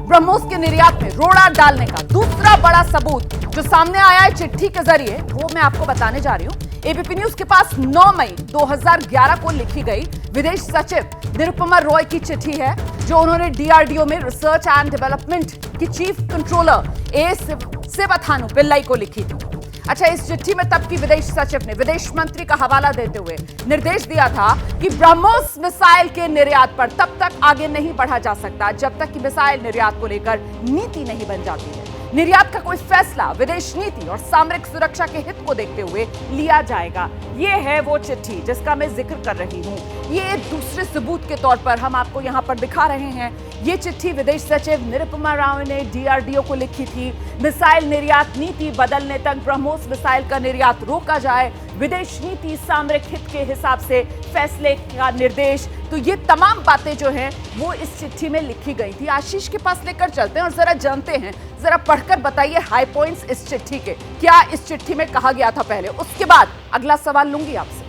ब्रह्मोस के निर्यात में रोड़ा डालने का दूसरा बड़ा सबूत जो सामने आया है चिट्ठी के जरिए, वो मैं आपको बताने जा रही हूं। एबीपी न्यूज के पास 9 मई 2011 को लिखी गई विदेश सचिव निरुपमा रॉय की चिट्ठी है, जो उन्होंने डीआरडीओ में रिसर्च एंड डेवलपमेंट की चीफ कंट्रोलर ए सिवाथानु पिल्लाई को लिखी थी। अच्छा, इस चिट्ठी में तब की विदेश सचिव ने विदेश मंत्री का हवाला देते हुए निर्देश दिया था कि ब्रह्मोस मिसाइल के निर्यात पर तब तक आगे नहीं बढ़ा जा सकता जब तक कि मिसाइल निर्यात को लेकर नीति नहीं बन जाती है। निर्यात का कोई फैसला विदेश नीति और सामरिक सुरक्षा के हित को देखते हुए लिया जाएगा। ये है वो चिट्ठी जिसका मैं जिक्र कर रही हूं। ये दूसरे सबूत के तौर पर हम आपको यहां पर दिखा रहे हैं। ये चिट्ठी विदेश सचिव निरुपमा रॉय ने डीआरडीओ को लिखी थी। मिसाइल निर्यात नीति बदलने तक ब्रह्मोस मिसाइल का निर्यात रोका जाए, विदेश नीति सामरिक हित के हिसाब से फैसले का निर्देश। तो ये तमाम बातें जो हैं वो इस चिट्ठी में लिखी गई थी। आशीष के पास लेकर चलते हैं और जरा जानते हैं, जरा पढ़कर बताइए हाई पॉइंट्स इस चिट्ठी के, क्या इस चिट्ठी में कहा गया था पहले, उसके बाद अगला सवाल लूंगी आपसे।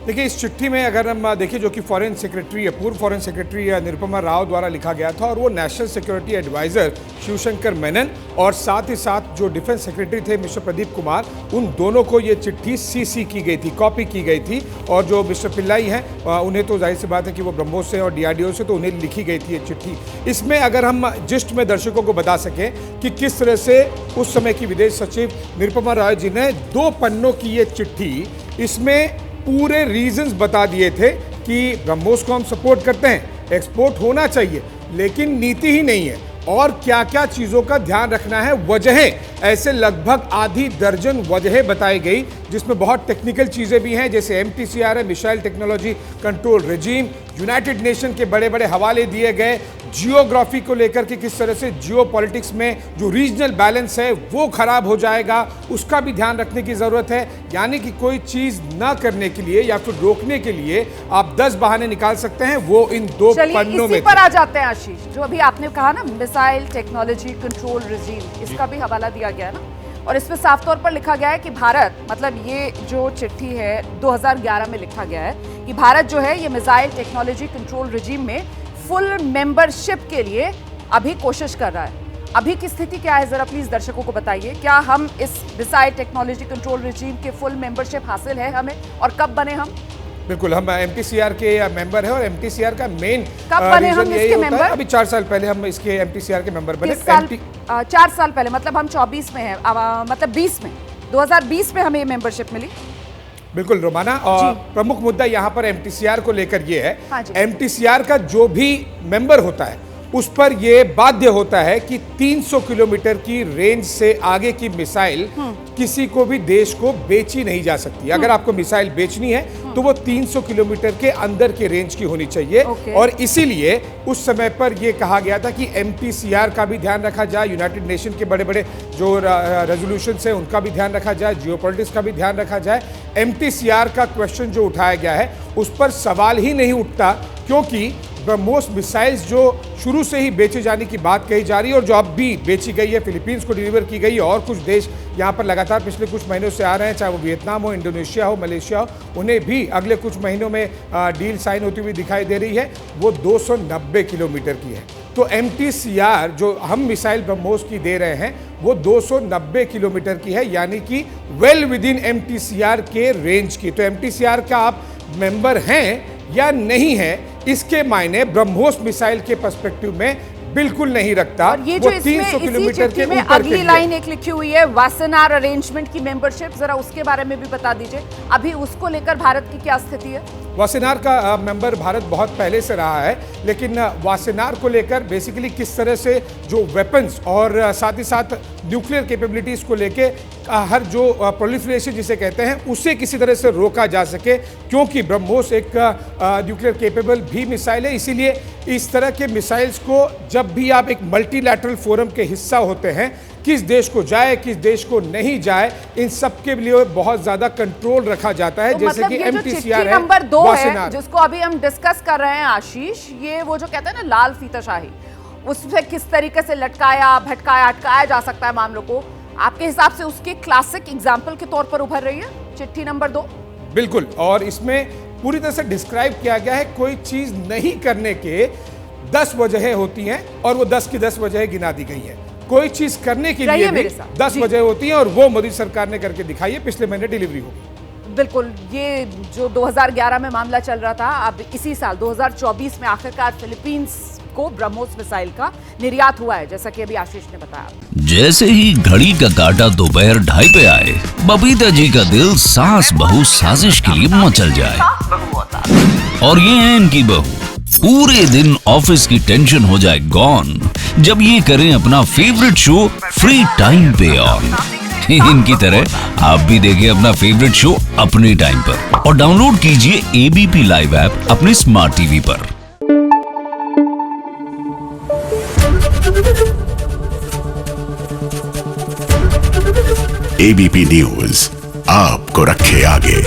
देखिए, इस चिट्ठी में अगर हम देखिए, जो कि फॉरेन सेक्रेटरी पूर्व फॉरेन सेक्रेटरी निरुपमा राव द्वारा लिखा गया था, और वो national security adviser Shivshankar Menon और साथ ही साथ जो डिफेंस सेक्रेटरी थे मिस्टर प्रदीप कुमार, उन दोनों को ये चिट्ठी सीसी की गई थी, कॉपी की गई थी। और जो मिस्टर पिल्लाई हैं उन्हें तो जाहिर सी बात है कि वो ब्रह्मोस से और डीआरडीओ से, तो उन्हें लिखी गई थी ये चिट्ठी। इसमें अगर हम जिस्ट में दर्शकों को बता सकें कि किस तरह से उस समय की विदेश सचिव निरुपमा रॉय जी ने 2 पन्नों की ये चिट्ठी, इसमें पूरे रीजंस बता दिए थे कि ब्रह्मोस को हम सपोर्ट करते हैं, एक्सपोर्ट होना चाहिए, लेकिन नीति ही नहीं है, और क्या क्या चीज़ों का ध्यान रखना है, वजहें, ऐसे लगभग आधी दर्जन वजहें बताई गई, जिसमें बहुत टेक्निकल चीज़ें भी हैं, जैसे एमटीसीआर है, missile technology control regime, United nation के बड़े बड़े हवाले दिए गए, जियोग्राफी को लेकर के किस तरह से जियो पॉलिटिक्स में जो रीजनल बैलेंस है वो खराब हो जाएगा, उसका भी ध्यान रखने की ज़रूरत है। यानी कि कोई चीज़ ना करने के लिए या फिर रोकने के लिए आप 10 बहाने निकाल सकते हैं, वो इन 2 पन्नों में। इसी पर आ जाते हैं आशीष, जो अभी आपने कहा ना मिसाइल टेक्नोलॉजी कंट्रोल रेजीम, इसका भी हवाला दिया गया है ना, और इसमें साफ तौर पर लिखा गया है कि भारत, मतलब ये जो चिट्ठी है 2011 में लिखा गया है कि भारत जो है ये मिसाइल टेक्नोलॉजी कंट्रोल रेजीम में फुल मेंबरशिप के लिए अभी कोशिश कर रहा है। अभी की स्थिति क्या है, जरा प्लीज दर्शकों को बताइए। क्या हम इस मिसाइल टेक्नोलॉजी कंट्रोल रेजीम के फुल मेंबरशिप हासिल है हमें, और कब बने हम? बिल्कुल, हम एमटीसीआर के मेंबर हैं, और एमटीसीआर का मेन कब बने हम इसके मेंबर? अभी 4 साल पहले हम इसके एमटीसीआर के मेंबर बने। 4 साल पहले, मतलब हम 24 में हैं, मतलब 20 में, 2020 में हमें मेंबरशिप मिली। बिल्कुल रोमाना, और प्रमुख मुद्दा यहाँ पर एमटीसीआर को लेकर ये है, हाँ, एमटीसीआर का जो भी मेंबर होता है उस पर ये बाध्य होता है कि 300 किलोमीटर की रेंज से आगे की मिसाइल किसी को भी देश को बेची नहीं जा सकती। अगर आपको मिसाइल बेचनी है तो वो 300 किलोमीटर के अंदर के रेंज की होनी चाहिए। और इसीलिए उस समय पर यह कहा गया था कि एमटीसीआर का भी ध्यान रखा जाए, यूनाइटेड नेशन के बड़े बड़े जो रेजोल्यूशन है उनका भी ध्यान रखा जाए, जियोपॉलिटिक्स का भी ध्यान रखा जाए। एमटीसीआर का क्वेश्चन जो उठाया गया है उस पर सवाल ही नहीं उठता, क्योंकि ब्रह्मोस मिसाइल्स जो शुरू से ही बेचे जाने की बात कही जा रही है और जो अब भी बेची गई है, फिलीपींस को डिलीवर की गई है, और कुछ देश यहाँ पर लगातार पिछले कुछ महीनों से आ रहे हैं, चाहे वो वियतनाम हो, इंडोनेशिया हो, मलेशिया हो, उन्हें भी अगले कुछ महीनों में डील साइन होती हुई दिखाई दे रही है, वो 290 किलोमीटर की है। तो एमटीसीआर जो हम मिसाइल ब्रह्मोस की दे रहे हैं वो 290 किलोमीटर की है, यानी कि वेल विद इन एमटीसीआर के रेंज की। तो एमटीसीआर का आप मेंबर हैं या नहीं है, इसके मायने ब्रह्मोस मिसाइल के पर्सपेक्टिव में बिल्कुल नहीं रखता। और ये जो इसमें 300 किलोमीटर के में अगली लाइन एक लिखी हुई है, वासेनार अरेंजमेंट की मेंबरशिप, जरा उसके बारे में भी बता दीजिए। अभी उसको लेकर भारत की क्या स्थिति है? वासेनार का मेंबर भारत बहुत पहले से रहा है, लेकिन वासेनार को लेकर बेसिकली किस तरह से जो वेपन्स और साथ ही साथ न्यूक्लियर कैपेबिलिटीज़ को लेके हर जो प्रोलिफरेशन जिसे कहते हैं उसे किसी तरह से रोका जा सके, क्योंकि ब्रह्मोस एक न्यूक्लियर कैपेबल भी मिसाइल है। इसीलिए इस तरह के मिसाइल्स को जब भी आप एक मल्टीलैटरल फोरम के हिस्सा होते हैं, किस देश को जाए किस देश को नहीं जाए, इन सब के लिए बहुत ज्यादा कंट्रोल रखा जाता है। तो जैसे कि एमटीसीआर है, नंबर 2 है जिसको अभी हम डिस्कस कर रहे हैं आशीष, ये वो जो कहते हैं ना लाल फीताशाही, उससे किस तरीके से लटकाया भटकाया अटकाया जा सकता है मामलों को, आपके हिसाब से उसके क्लासिक एग्जाम्पल के तौर पर उभर रही है चिट्ठी नंबर 2? बिल्कुल, और इसमें पूरी तरह से डिस्क्राइब किया गया है कोई चीज नहीं करने के 10 वजहें होती हैं और वो 10 की 10 वजहें गिना दी गई हैं। कोई चीज करने के लिए भी 10 वजह होती हैं और वो मोदी सरकार ने करके दिखाई है। पिछले महीने डिलीवरी होगी। बिल्कुल, ये जो 2011 में मामला चल रहा था, अब इसी साल 2024 में आखिरकार फिलीपींस को ब्रह्मोस मिसाइल का निर्यात हुआ है, जैसा कि अभी आशीष ने बताया। जैसे ही घड़ी का काटा दोपहर 2:30 पे आए, बबीता जी का दिल सास बहू साजिश के लिए मचल जाए। और ये है इनकी बहू, पूरे दिन ऑफिस की टेंशन हो जाए गॉन जब ये करें अपना फेवरेट शो फ्री टाइम पे ऑन। इनकी तरह आप भी देखिए अपना फेवरेट शो अपने टाइम पर और डाउनलोड कीजिए एबीपी लाइव ऐप अपने स्मार्ट टीवी पर। एबीपी न्यूज आपको रखे आगे।